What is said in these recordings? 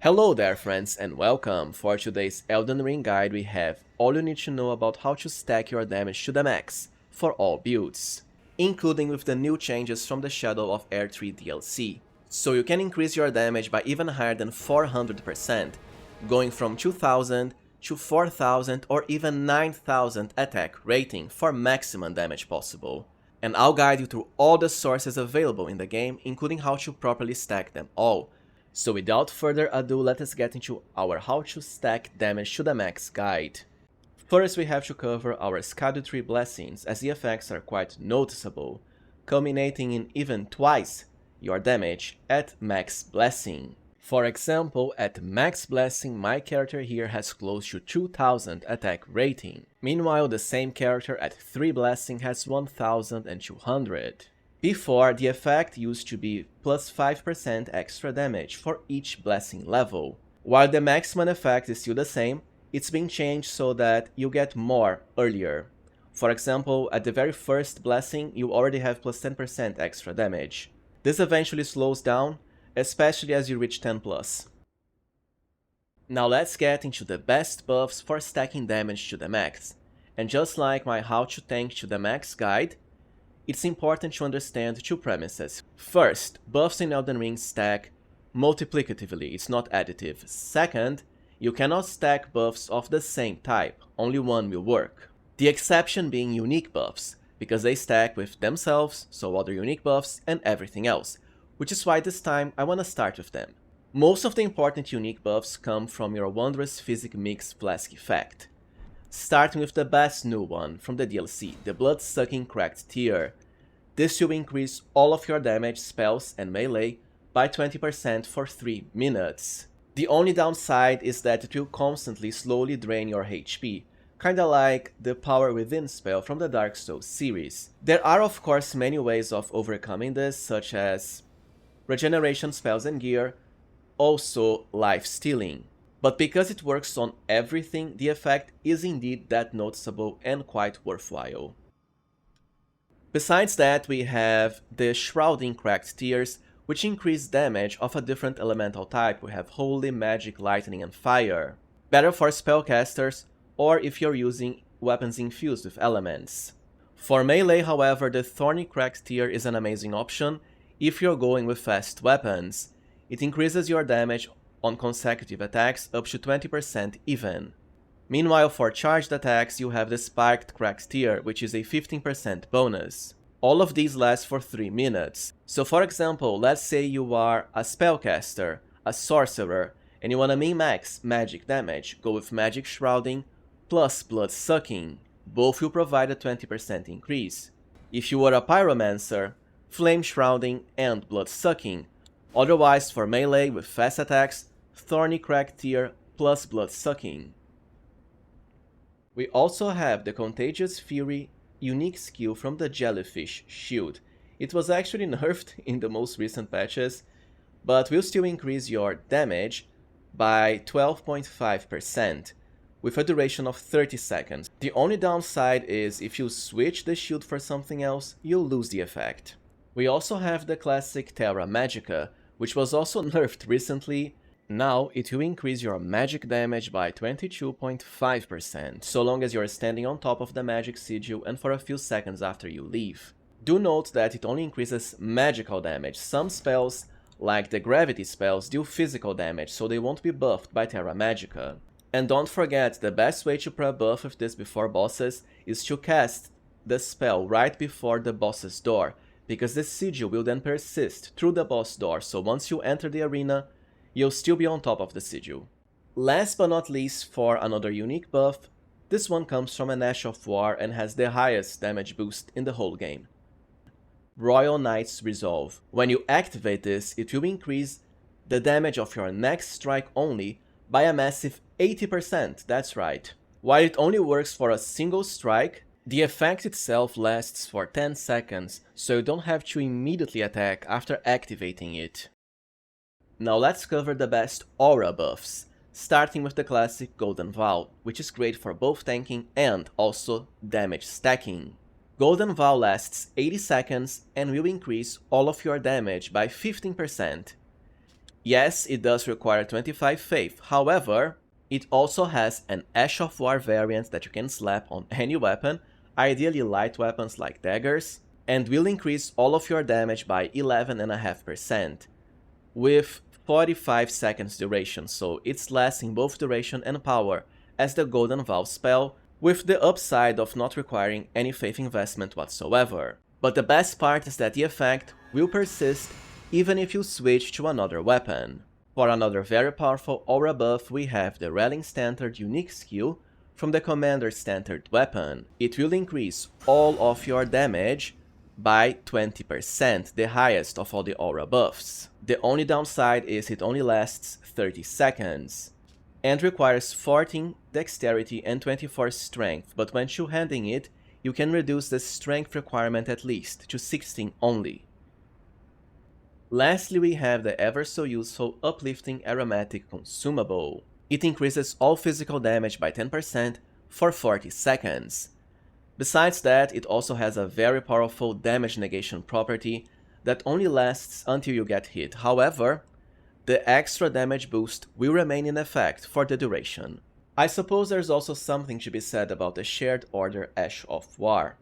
Hello there friends and welcome. For today's Elden Ring guide we have all you need to know about how to stack your damage to the max for all builds, including with the new changes from the Shadow of Erdtree DLC. So you can increase your damage by even higher than 400%, going from 2000 to 4000 or even 9000 attack rating for maximum damage possible. And I'll guide you through all the sources available in the game, including how to properly stack them all. So without further ado, let us get into our how to stack damage to the max guide. First we have to cover our Scadutree Blessings, as the effects are quite noticeable, culminating in even twice your damage at max blessing. For example, at max blessing my character here has close to 2000 attack rating, meanwhile the same character at 3 blessing has 1200. Before, the effect used to be plus 5% extra damage for each blessing level. While the maximum effect is still the same, it's been changed so that you get more earlier. For example, at the very first blessing, you already have plus 10% extra damage. This eventually slows down, especially as you reach 10+. Now let's get into the best buffs for stacking damage to the max. And just like my how to tank to the max guide, it's important to understand two premises. First, buffs in Elden Ring stack multiplicatively, it's not additive. Second, you cannot stack buffs of the same type, only one will work. The exception being unique buffs, because they stack with themselves, so other unique buffs, and everything else, which is why this time I wanna start with them. Most of the important unique buffs come from your Wondrous Physick Mix Flask effect. Starting with the best new one from the DLC, the Bloodsucking Cracked Tier. This will increase all of your damage, spells and melee by 20% for 3 minutes. The only downside is that it will constantly slowly drain your HP, kinda like the Power Within spell from the Dark Souls series. There are of course many ways of overcoming this, such as regeneration spells and gear, also life stealing. But because it works on everything, the effect is indeed that noticeable and quite worthwhile. Besides that, we have the Shrouding Cracked Tiers, which increase damage of a different elemental type. We have Holy, Magic, Lightning and Fire. Better for spellcasters, or if you're using weapons infused with elements. For melee, however, the Thorny Cracked Tier is an amazing option if you're going with fast weapons. It increases your damage on consecutive attacks up to 20% even. Meanwhile, for charged attacks, you have the Spiked Cracked Tier, which is a 15% bonus. All of these last for 3 minutes. So for example, let's say you are a spellcaster, a sorcerer, and you wanna min-max magic damage, go with Magic Shrouding plus Bloodsucking. Both will provide a 20% increase. If you are a pyromancer, Flame Shrouding and Bloodsucking. Otherwise, for melee with fast attacks, Thorny Cracked Tier plus Bloodsucking. We also have the Contagious Fury unique skill from the Jellyfish shield. It was actually nerfed in the most recent patches, but will still increase your damage by 12.5%, with a duration of 30 seconds. The only downside is if you switch the shield for something else, you'll lose the effect. We also have the classic Terra Magica, which was also nerfed recently. Now it will increase your magic damage by 22.5%, so long as you're standing on top of the magic sigil and for a few seconds after you leave. Do note that it only increases magical damage. Some spells, like the gravity spells, deal physical damage, so they won't be buffed by Terra Magica. And don't forget, the best way to pre-buff with this before bosses is to cast the spell right before the boss's door, because the sigil will then persist through the boss door, so once you enter the arena, you'll still be on top of the sigil. Last but not least, for another unique buff, this one comes from an Ash of War and has the highest damage boost in the whole game. Royal Knight's Resolve. When you activate this, it will increase the damage of your next strike only by a massive 80%, that's right. While it only works for a single strike, the effect itself lasts for 10 seconds, so you don't have to immediately attack after activating it. Now let's cover the best aura buffs, starting with the classic Golden Vow, which is great for both tanking and also damage stacking. Golden Vow lasts 80 seconds and will increase all of your damage by 15%. Yes, it does require 25 faith, however, it also has an Ash of War variant that you can slap on any weapon, ideally light weapons like daggers, and will increase all of your damage by 11.5%, with 45 seconds duration, so it's less in both duration and power as the Golden Vow spell, with the upside of not requiring any faith investment whatsoever. But the best part is that the effect will persist even if you switch to another weapon. For another very powerful aura buff, we have the Rallying Standard unique skill from the Commander's Standard weapon. It will increase all of your damage by 20%, the highest of all the aura buffs. The only downside is it only lasts 30 seconds, and requires 14 dexterity and 24 strength, but when two-handing it, you can reduce the strength requirement at least to 16 only. Lastly, we have the ever so useful Uplifting Aromatic consumable. It increases all physical damage by 10% for 40 seconds. Besides that, it also has a very powerful damage negation property that only lasts until you get hit. However, the extra damage boost will remain in effect for the duration. I suppose there's also something to be said about the Shared Order Ash of War.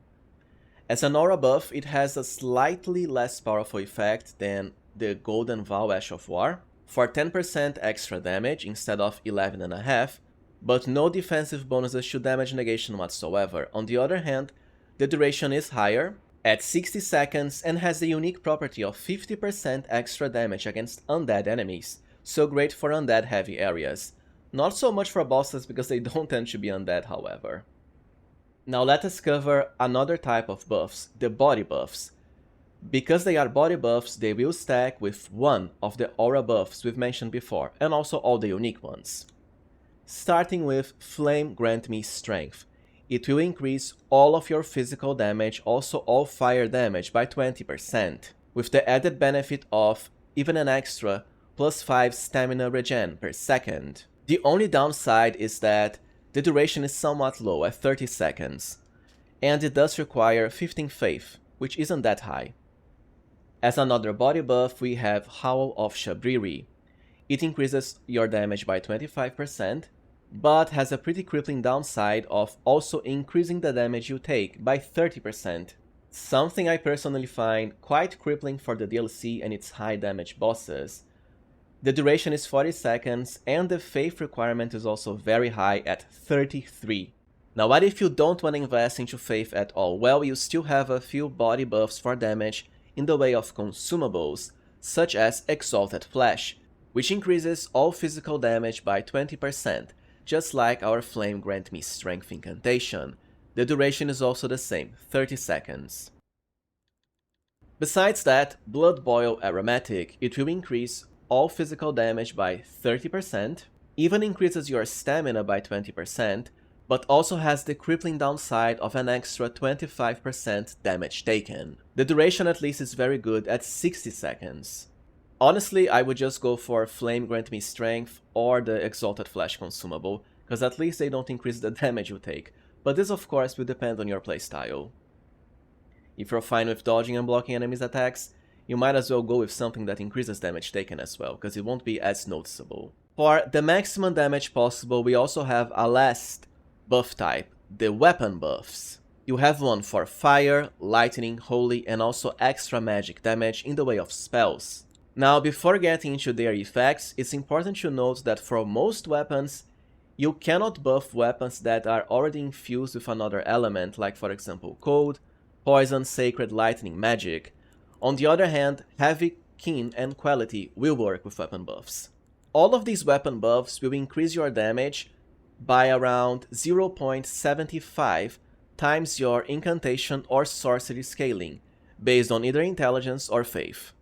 As an aura buff, it has a slightly less powerful effect than the Golden Vow Ash of War, for 10% extra damage instead of 11.5, but no defensive bonuses to damage negation whatsoever. On the other hand, the duration is higher, at 60 seconds, and has the unique property of 50% extra damage against undead enemies, so great for undead heavy areas. Not so much for bosses because they don't tend to be undead, however. Now let us cover another type of buffs, the body buffs. Because they are body buffs, they will stack with one of the aura buffs we've mentioned before, and also all the unique ones. Starting with Flame Grant Me Strength. It will increase all of your physical damage, also all fire damage, by 20%, with the added benefit of even an extra +5 stamina regen per second. The only downside is that the duration is somewhat low at 30 seconds, and it does require 15 faith, which isn't that high. As another body buff, we have Howl of Shabriri. It increases your damage by 25%, but has a pretty crippling downside of also increasing the damage you take by 30%, something I personally find quite crippling for the DLC and its high damage bosses. The duration is 40 seconds, and the faith requirement is also very high at 33. Now what if you don't want to invest into faith at all? Well, you still have a few body buffs for damage in the way of consumables, such as Exalted Flesh, which increases all physical damage by 20%, just like our Flame Grant Me Strength incantation. The duration is also the same, 30 seconds. Besides that, Bloodboil Aromatic, it will increase all physical damage by 30%, even increases your stamina by 20%, but also has the crippling downside of an extra 25% damage taken. The duration at least is very good at 60 seconds. Honestly, I would just go for Flame Grant Me Strength or the Exalted Flesh consumable, because at least they don't increase the damage you take, but this of course will depend on your playstyle. If you're fine with dodging and blocking enemies' attacks, you might as well go with something that increases damage taken as well, because it won't be as noticeable. For the maximum damage possible, we also have a last buff type, the weapon buffs. You have one for fire, lightning, holy, and also extra magic damage in the way of spells. Now, before getting into their effects, it's important to note that for most weapons, you cannot buff weapons that are already infused with another element, like for example cold, poison, sacred, lightning, magic. On the other hand, heavy, keen, and quality will work with weapon buffs. All of these weapon buffs will increase your damage by around 0.75 times your incantation or sorcery scaling, based on either intelligence or faith.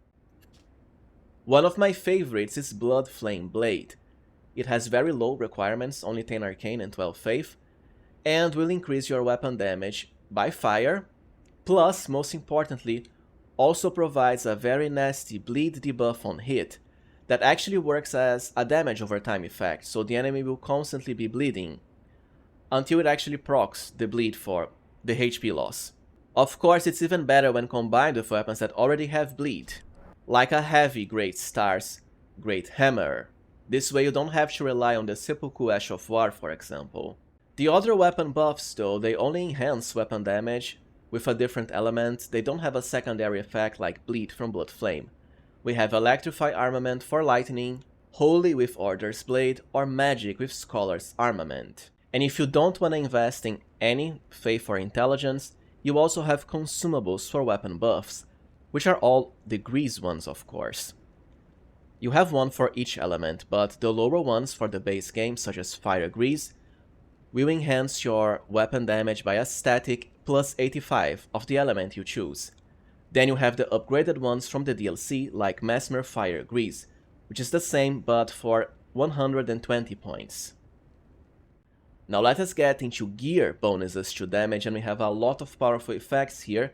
One of my favorites is Bloodflame Blade. It has very low requirements, only 10 arcane and 12 faith, and will increase your weapon damage by fire, plus, most importantly, also provides a very nasty bleed debuff on hit that actually works as a damage over time effect, so the enemy will constantly be bleeding until it actually procs the bleed for the HP loss. Of course, it's even better when combined with weapons that already have bleed, like a heavy Great Stars Great Hammer. This way you don't have to rely on the Seppuku Ash of War, for example. The other weapon buffs though, they only enhance weapon damage with a different element, they don't have a secondary effect like Bleed from Bloodflame. We have Electrify Armament for Lightning, Holy with Order's Blade, or Magic with Scholar's Armament. And if you don't want to invest in any Faith or Intelligence, you also have consumables for weapon buffs, which are all the grease ones of course. You have one for each element, but the lower ones for the base game, such as Fire Grease, will enhance your weapon damage by a static plus 85 of the element you choose. Then you have the upgraded ones from the DLC, like Mesmer Fire Grease, which is the same but for 120 points. Now let us get into gear bonuses to damage, and we have a lot of powerful effects here,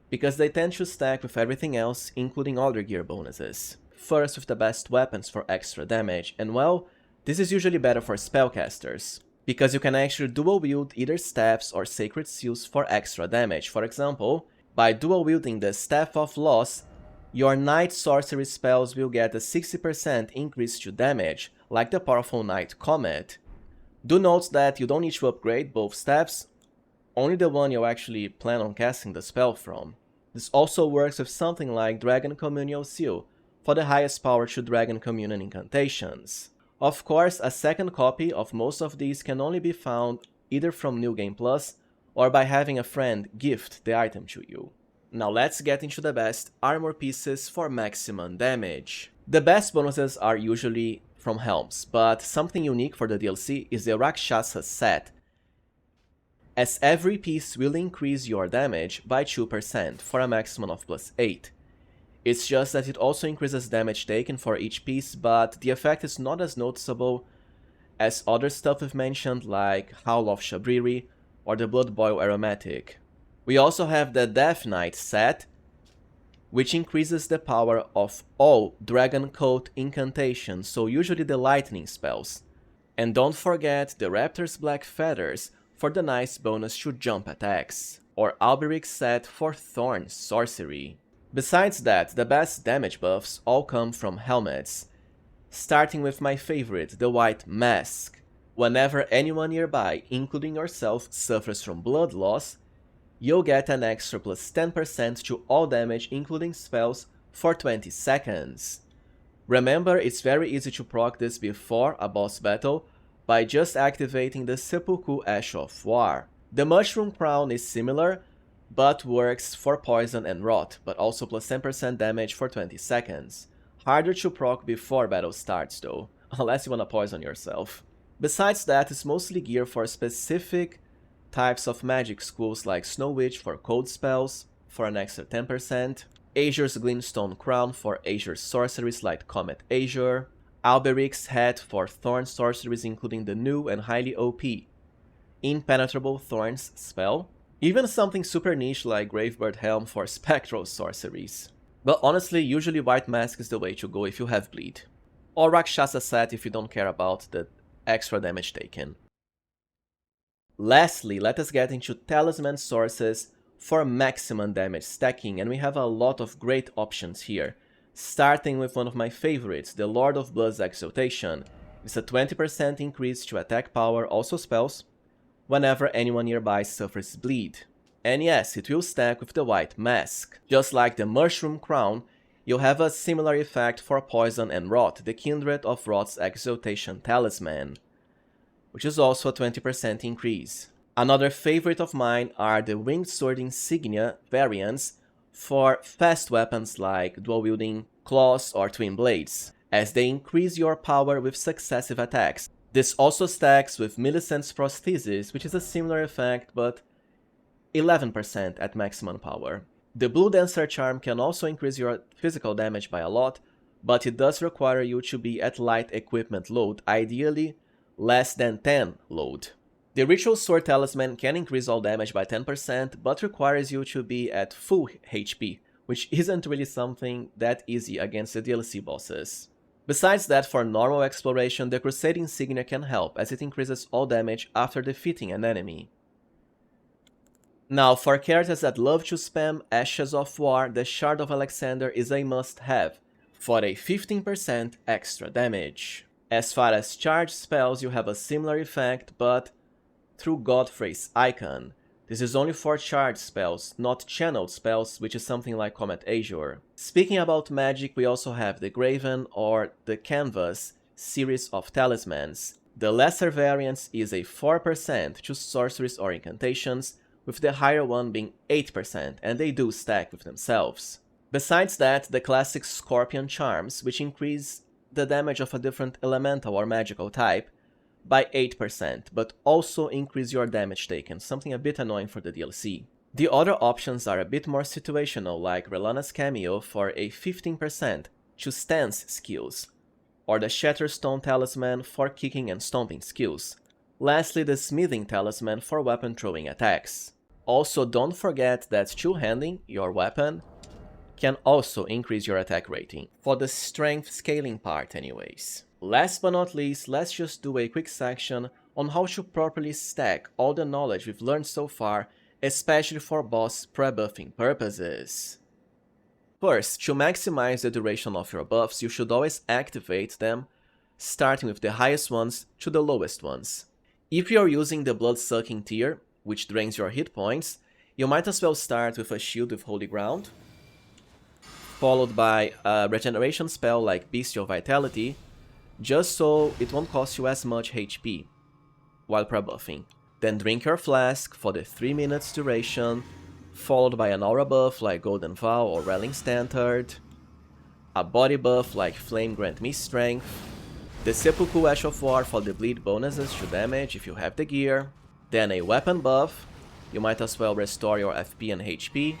because they tend to stack with everything else, including other gear bonuses. First with the best weapons for extra damage, and well, this is usually better for spellcasters, because you can actually dual wield either staffs or sacred seals for extra damage. For example, by dual wielding the Staff of Loss, your Night sorcery spells will get a 60% increase to damage, like the powerful Night Comet. Do note that you don't need to upgrade both staffs, only the one you actually plan on casting the spell from. This also works with something like Dragon Communal Seal, for the highest power to Dragon Communion incantations. Of course, a second copy of most of these can only be found either from New Game Plus, or by having a friend gift the item to you. Now let's get into the best armor pieces for maximum damage. The best bonuses are usually from helms, but something unique for the DLC is the Rakshasa set, as every piece will increase your damage by 2% for a maximum of +8. It's just that it also increases damage taken for each piece, but the effect is not as noticeable as other stuff we've mentioned like Howl of Shabriri or the Bloodboil Aromatic. We also have the Death Knight set, which increases the power of all Dragon Coat incantations, so usually the lightning spells. And don't forget the Raptor's Black Feathers for the nice bonus to jump attacks, or Alberic's set for Thorn sorcery. Besides that, the best damage buffs all come from helmets, starting with my favorite, the White Mask. Whenever anyone nearby, including yourself, suffers from blood loss, you'll get an extra +10% to all damage, including spells, for 20 seconds. Remember, it's very easy to proc this before a boss battle by just activating the Seppuku Ash of War. The Mushroom Crown is similar, but works for poison and rot, but also +10% damage for 20 seconds. Harder to proc before battle starts though, unless you wanna poison yourself. Besides that, it's mostly geared for specific types of magic schools like Snow Witch for cold spells for an extra 10%, Azur's Glintstone Crown for Azure sorceries like Comet Azure, Alberic's Hat for Thorn sorceries including the new and highly OP Impenetrable Thorns spell, even something super niche like Gravebird Helm for spectral sorceries. But honestly, usually White Mask is the way to go if you have bleed. Or Rakshasa set if you don't care about the extra damage taken. Lastly, let us get into Talisman sources for maximum damage stacking, and we have a lot of great options here. Starting with one of my favorites, the Lord of Blood's Exaltation. It's a 20% increase to attack power, also spells, whenever anyone nearby suffers bleed. And yes, it will stack with the White Mask. Just like the Mushroom Crown, you'll have a similar effect for Poison and Rot, the Kindred of Rot's Exaltation Talisman, which is also a 20% increase. Another favorite of mine are the Winged Sword Insignia variants for fast weapons like dual-wielding claws or twin blades, as they increase your power with successive attacks. This also stacks with Millicent's Prosthesis, which is a similar effect, but 11% at maximum power. The Blue Dancer Charm can also increase your physical damage by a lot, but it does require you to be at light equipment load, ideally less than 10 load. The Ritual Sword Talisman can increase all damage by 10%, but requires you to be at full HP, which isn't really something that easy against the DLC bosses. Besides that, for normal exploration, the Crusade Insignia can help, as it increases all damage after defeating an enemy. Now, for characters that love to spam Ashes of War, the Shard of Alexander is a must-have for a 15% extra damage. As far as charge spells, you have a similar effect, but through Godfrey's icon. This is only for charge spells, not channeled spells, which is something like Comet Azure. Speaking about magic, we also have the Graven or the Canvas series of talismans. The lesser variance is a 4% to sorceries or incantations, with the higher one being 8%, and they do stack with themselves. Besides that, the classic Scorpion Charms, which increase the damage of a different elemental or magical type by 8%, but also increase your damage taken, something a bit annoying for the DLC. The other options are a bit more situational, like Relana's Cameo for a 15% to stance skills, or the Shatterstone Talisman for kicking and stomping skills. Lastly, the Smithing Talisman for weapon throwing attacks. Also, don't forget that two-handing your weapon can also increase your attack rating, for the strength scaling part anyways. Last but not least, let's just do a quick section on how to properly stack all the knowledge we've learned so far, especially for boss prebuffing purposes. First, to maximize the duration of your buffs, you should always activate them, starting with the highest ones to the lowest ones. If you're using the Bloodsucking tier, which drains your hit points, you might as well start with a shield with Holy Ground, followed by a regeneration spell like Bestial Vitality, just so it won't cost you as much HP while prebuffing. Then drink your flask for the 3 minutes duration, followed by an aura buff like Golden Vow or Rallying Standard, a body buff like Flame Grant Me Strength, the Seppuku Ash of War for the bleed bonuses to damage if you have the gear, then a weapon buff, you might as well restore your FP and HP,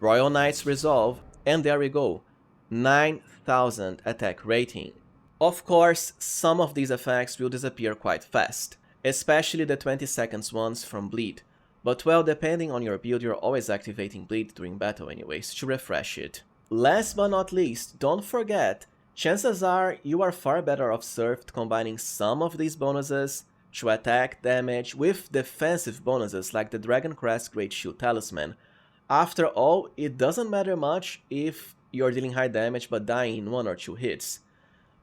Royal Knight's Resolve, and there we go, 9000 attack rating. Of course, some of these effects will disappear quite fast, especially the 20 seconds ones from bleed, but well, depending on your build, you're always activating bleed during battle anyways to refresh it. Last but not least, don't forget, chances are you are far better off served combining some of these bonuses to attack damage with defensive bonuses like the Dragon Crest Great Shield Talisman. After all, it doesn't matter much if you're dealing high damage but dying in 1 or 2 hits.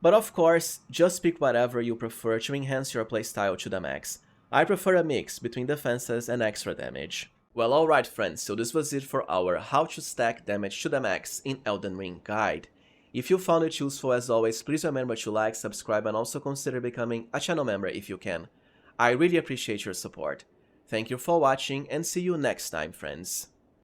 But of course, just pick whatever you prefer to enhance your playstyle to the max. I prefer a mix between defenses and extra damage. Well, alright friends, so this was it for our How to Stack Damage to the Max in Elden Ring guide. If you found it useful, as always, please remember to like, subscribe, and also consider becoming a channel member if you can. I really appreciate your support. Thank you for watching, and see you next time, friends.